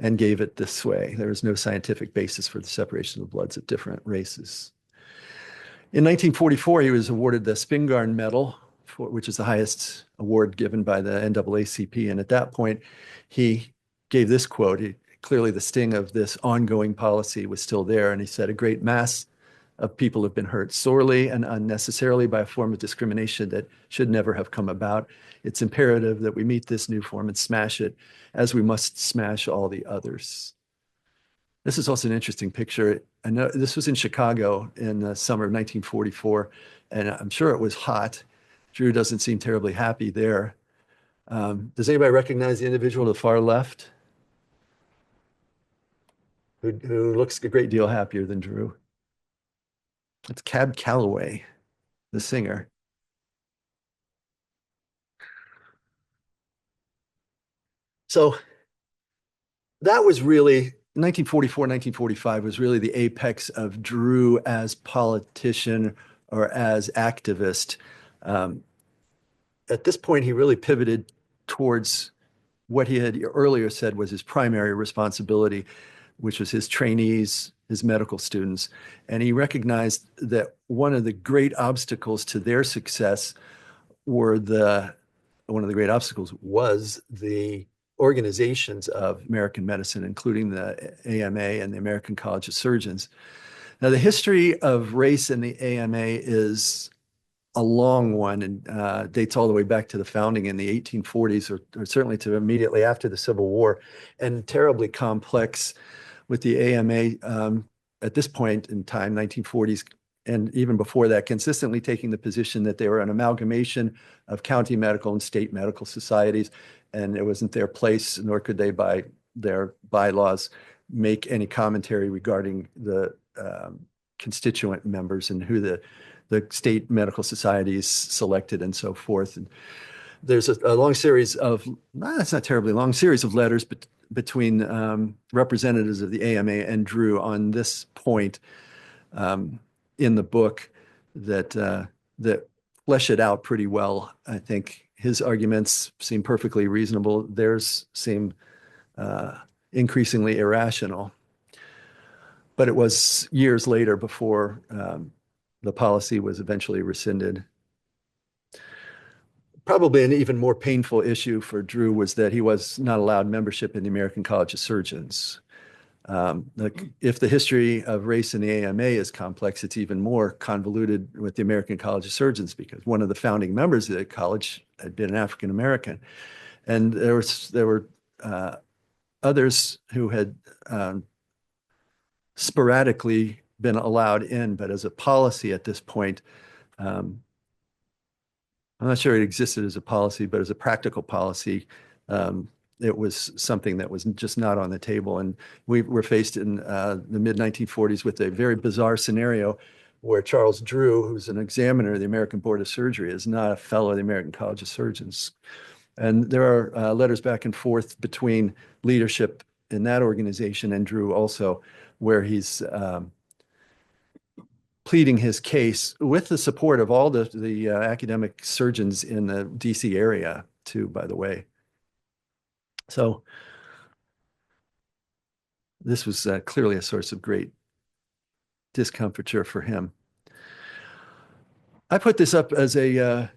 and gave it this way. There was no scientific basis for the separation of bloods of different races. In 1944, he was awarded the Spingarn Medal, which is the highest award given by the NAACP. And at that point, he gave this quote. Clearly, the sting of this ongoing policy was still there. And he said, a great mass of people have been hurt sorely and unnecessarily by a form of discrimination that should never have come about. It's imperative that we meet this new form and smash it, as we must smash all the others. This is also an interesting picture. I know this was in Chicago in the summer of 1944, and I'm sure it was hot. Drew doesn't seem terribly happy there. Does anybody recognize the individual to the far left? Who looks a great deal happier than Drew? It's Cab Calloway, the singer. So that was really 1944, 1945 was really the apex of Drew as politician or as activist. At this point, he really pivoted towards what he had earlier said was his primary responsibility, which was his trainees, his medical students. And he recognized that one of the great obstacles to their success one of the great obstacles was the organizations of American medicine, including the AMA and the American College of Surgeons. Now, the history of race in the AMA is a long one and dates all the way back to the founding in the 1840s, or certainly to immediately after the Civil War, and terribly complex, with the AMA at this point in time, 1940s, and even before that, consistently taking the position that they were an amalgamation of county medical and state medical societies, and it wasn't their place, nor could they, by their bylaws, make any commentary regarding the constituent members and who the state medical societies selected and so forth. And there's a long series of, it's not terribly long, series of letters between representatives of the AMA and Drew on this point in the book that flesh it out pretty well. I think his arguments seem perfectly reasonable. Theirs seem increasingly irrational. But it was years later before the policy was eventually rescinded. Probably an even more painful issue for Drew was that he was not allowed membership in the American College of Surgeons. If the history of race in the AMA is complex, it's even more convoluted with the American College of Surgeons because one of the founding members of the college had been an African American, and there were others who had sporadically been allowed in, but as a policy at this point, um, I'm not sure it existed as a policy, but as a practical policy, um, it was something that was just not on the table. And we were faced in the mid 1940s with a very bizarre scenario where Charles Drew, who's an examiner of the American Board of Surgery, is not a fellow of the American College of Surgeons. And there are letters back and forth between leadership in that organization and Drew also, where he's pleading his case with the support of all the academic surgeons in the DC area, too, by the way. So this was clearly a source of great discomfiture for him. I put this up as a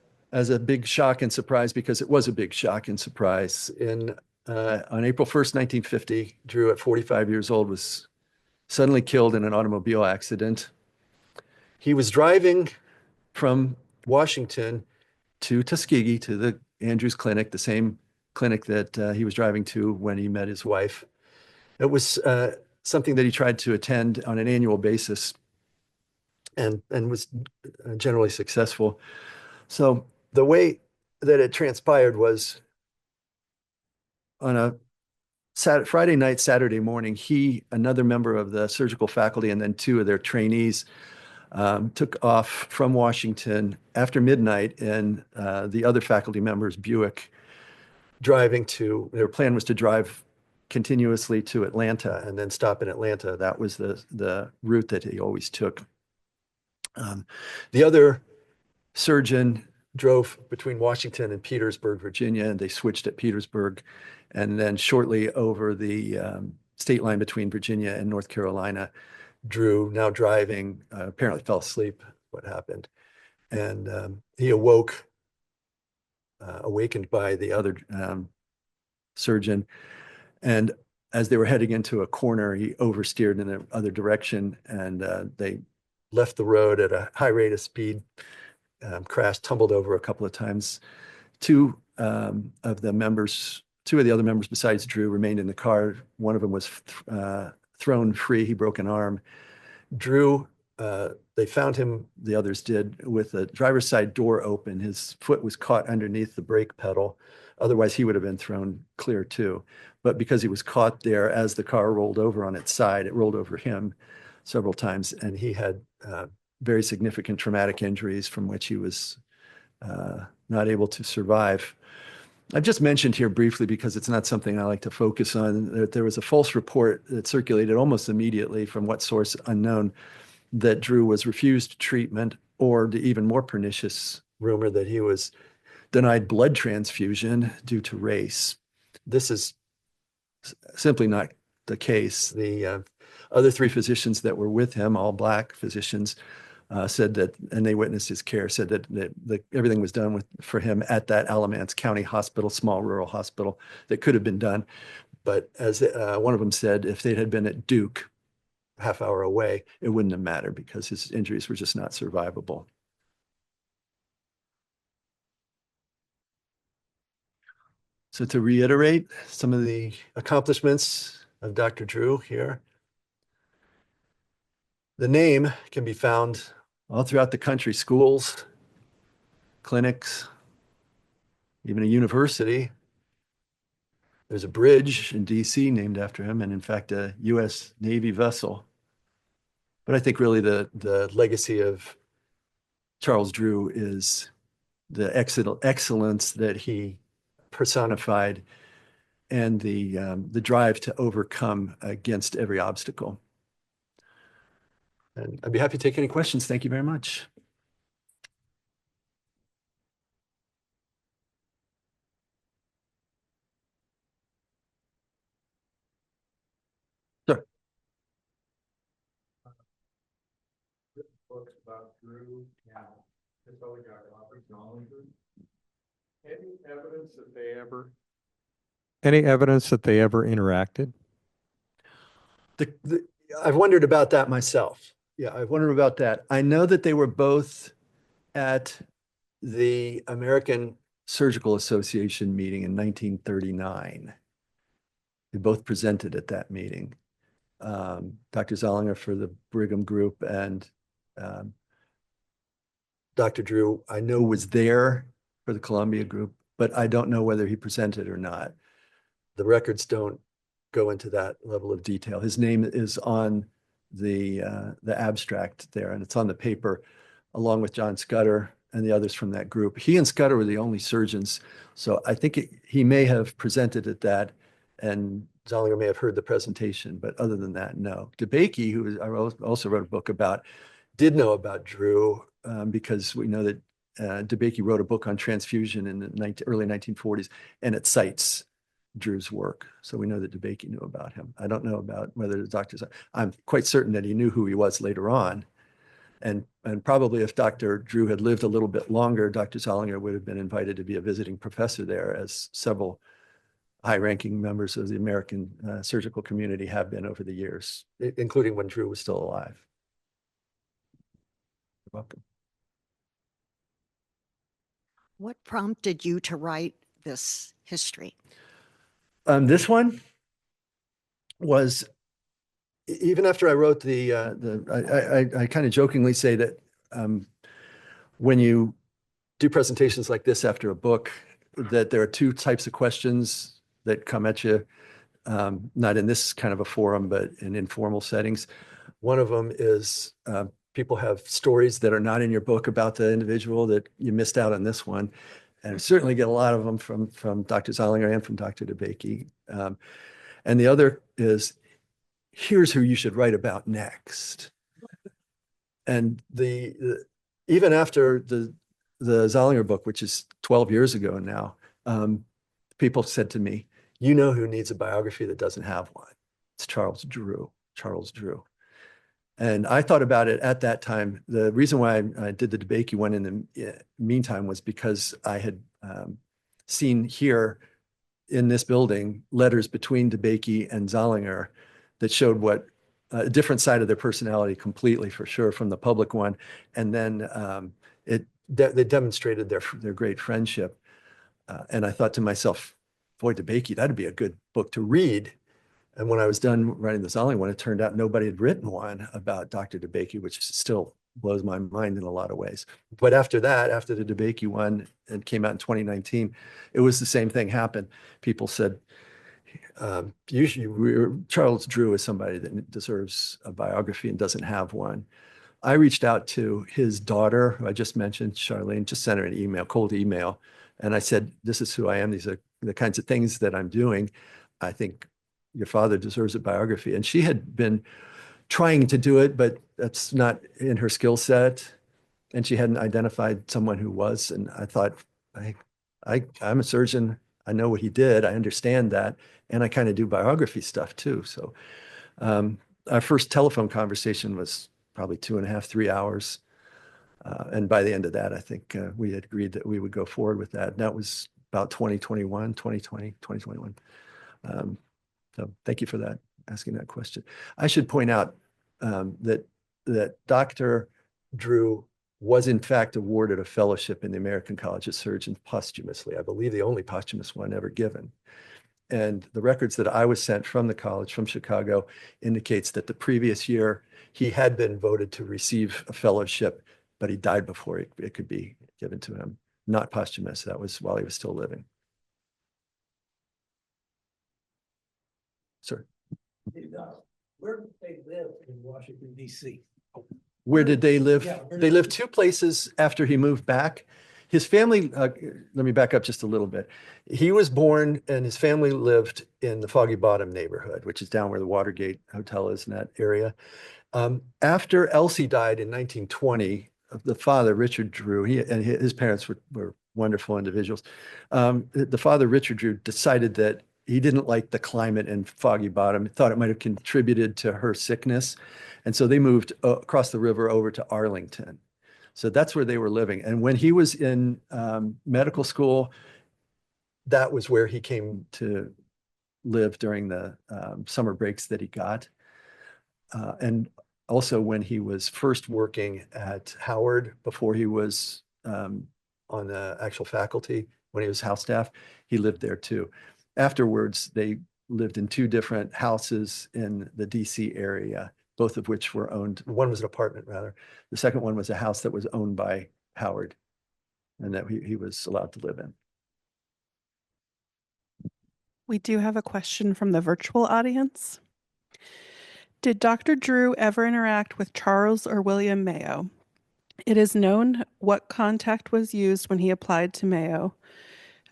big shock and surprise because it was a big shock and surprise. On April 1st, 1950, Drew, at 45 years old, was suddenly killed in an automobile accident. He was driving from Washington to Tuskegee to the Andrews Clinic, the same clinic that he was driving to when he met his wife. It was something that he tried to attend on an annual basis and was generally successful. So the way that it transpired was on a Friday night, Saturday morning, he, another member of the surgical faculty, and then two of their trainees took off from Washington after midnight in the other faculty members' Buick, their plan was to drive continuously to Atlanta and then stop in Atlanta. That was the route that he always took. The other surgeon drove between Washington and Petersburg, Virginia, and they switched at Petersburg. And then shortly over the state line between Virginia and North Carolina, Drew, now driving, apparently fell asleep. What happened? And he awakened by the other surgeon. And as they were heading into a corner, he oversteered in the other direction, and they left the road at a high rate of speed, crashed, tumbled over a couple of times. Two of the other members besides Drew remained in the car. One of them was thrown free. He broke an arm. Drew, they found him, the others did, with the driver's side door open. His foot was caught underneath the brake pedal. Otherwise, he would have been thrown clear too. But because he was caught there as the car rolled over on its side, it rolled over him several times. And he had very significant traumatic injuries from which he was not able to survive. I've just mentioned here briefly because it's not something I like to focus on, that there was a false report that circulated almost immediately from what source unknown that Drew was refused treatment, or the even more pernicious rumor that he was denied blood transfusion due to race. This is simply not the case. The other three physicians that were with him, all Black physicians, said that, and they witnessed his care, said that everything was done for him at that Alamance County Hospital, small rural hospital, that could have been done. But as one of them said, if they had been at Duke, half hour away, it wouldn't have mattered because his injuries were just not survivable. So to reiterate some of the accomplishments of Dr. Drew here, the name can be found all throughout the country, schools, clinics, even a university. There's a bridge in DC named after him, and in fact, a US Navy vessel. But I think really the legacy of Charles Drew is the excellence that he personified and the drive to overcome against every obstacle. And I'd be happy to take any questions. Thank you very much. Sure. Books about Drew and his other guy, Robert Dollinger. Any evidence that they ever? Any evidence that they ever interacted? I've wondered about that myself. Yeah, I've wondered about that. I know that they were both at the American Surgical Association meeting in 1939. They both presented at that meeting. Dr. Zollinger for the Brigham group and Dr. Drew, I know was there for the Columbia group, but I don't know whether he presented or not. The records don't go into that level of detail. His name is on the abstract there, and it's on the paper, along with John Scudder and the others from that group. He and Scudder were the only surgeons, so I think he may have presented at that, and Zollinger may have heard the presentation, but other than that, no. DeBakey, who I also wrote a book about, did know about Drew because we know that DeBakey wrote a book on transfusion in the early 1940s, and it cites Drew's work. So we know that DeBakey knew about him. I don't know about whether the doctors, I'm quite certain that he knew who he was later on. And probably if Dr. Drew had lived a little bit longer, Dr. Zollinger would have been invited to be a visiting professor there, as several high-ranking members of the American surgical community have been over the years, including when Drew was still alive. You're welcome. What prompted you to write this history? This one was, even after I wrote I kind of jokingly say that when you do presentations like this after a book, that there are two types of questions that come at you, not in this kind of a forum, but in informal settings. One of them is people have stories that are not in your book about the individual that you missed out on this one. And I certainly get a lot of them from Dr. Zollinger and from Dr. DeBakey. And the other is, here's who you should write about next. And even after the Zollinger book, which is 12 years ago now, people said to me, you know who needs a biography that doesn't have one? It's Charles Drew. Charles Drew. And I thought about it at that time. The reason why I did the DeBakey one in the meantime was because I had seen here in this building letters between DeBakey and Zollinger that showed what a different side of their personality completely, for sure, from the public one. And then they demonstrated their great friendship. And I thought to myself, boy, DeBakey, that'd be a good book to read. And when I was done writing the Zollinger one, it turned out nobody had written one about Dr. DeBakey, which still blows my mind in a lot of ways. But after that, after the DeBakey one, it came out in 2019, it was the same thing happened. People said, Charles Drew is somebody that deserves a biography and doesn't have one. I reached out to his daughter, who I just mentioned, Charlene, just sent her an email, cold email. And I said, this is who I am. These are the kinds of things that I'm doing. I think your father deserves a biography. And she had been trying to do it, but that's not in her skill set. And she hadn't identified someone who was. And I thought, I'm a surgeon. I know what he did. I understand that. And I kind of do biography stuff too. So our first telephone conversation was probably 2.5, 3 hours. And by the end of that, I think we had agreed that we would go forward with that. And that was about 2021. So thank you for that, asking that question. I should point out that Dr. Drew was in fact awarded a fellowship in the American College of Surgeons posthumously. I believe the only posthumous one ever given. And the records that I was sent from the college, from Chicago, indicates that the previous year he had been voted to receive a fellowship, but he died before it could be given to him. Not posthumous. That was while he was still living. Sir. Where did they live in Washington, D.C.? Where did they live? Yeah, they lived two places after he moved back. His family, let me back up just a little bit. He was born and his family lived in the Foggy Bottom neighborhood, which is down where the Watergate Hotel is in that area. After Elsie died in 1920, the father, Richard Drew, and his parents were wonderful individuals. The father, Richard Drew, decided that he didn't like the climate in Foggy Bottom, thought it might have contributed to her sickness. And so they moved across the river over to Arlington. So that's where they were living. And when he was in medical school, that was where he came to live during the summer breaks that he got. And also when he was first working at Howard before he was on the actual faculty, when he was house staff, he lived there too. Afterwards, they lived in two different houses in the DC area, both of which were owned. One was an apartment rather. The second one was a house that was owned by Howard and that he was allowed to live in. We do have a question from the virtual audience. Did Dr. Drew ever interact with Charles or William Mayo? It is known what contact was used when he applied to Mayo.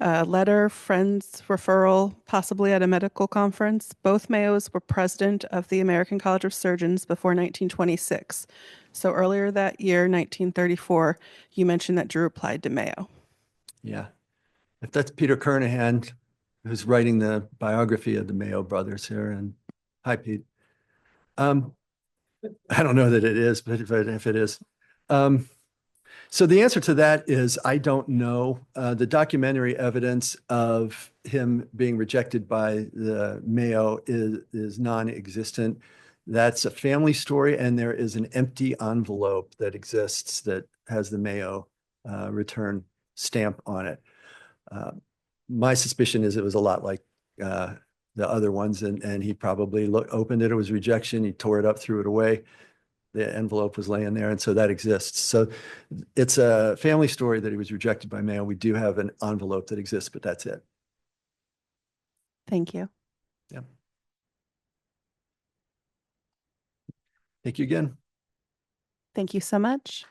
Letter, friends, referral, possibly at a medical conference. Both Mayos were president of the American College of Surgeons before 1926. So earlier that year, 1934, you mentioned that Drew applied to Mayo. Yeah. If that's Peter Kernahan, who's writing the biography of the Mayo brothers here. And hi, Pete. I don't know that it is, but if it is. So the answer to that is I don't know. The documentary evidence of him being rejected by the Mayo is non-existent. That's a family story, and there is an empty envelope that exists that has the Mayo return stamp on it. My suspicion is it was a lot like the other ones, and he probably opened it. It was rejection. He tore it up, threw it away. The envelope was laying there, and so that exists. So it's a family story that he was rejected by Mayo. We do have an envelope that exists, but that's it. Thank you. Yeah. Thank you again. Thank you so much.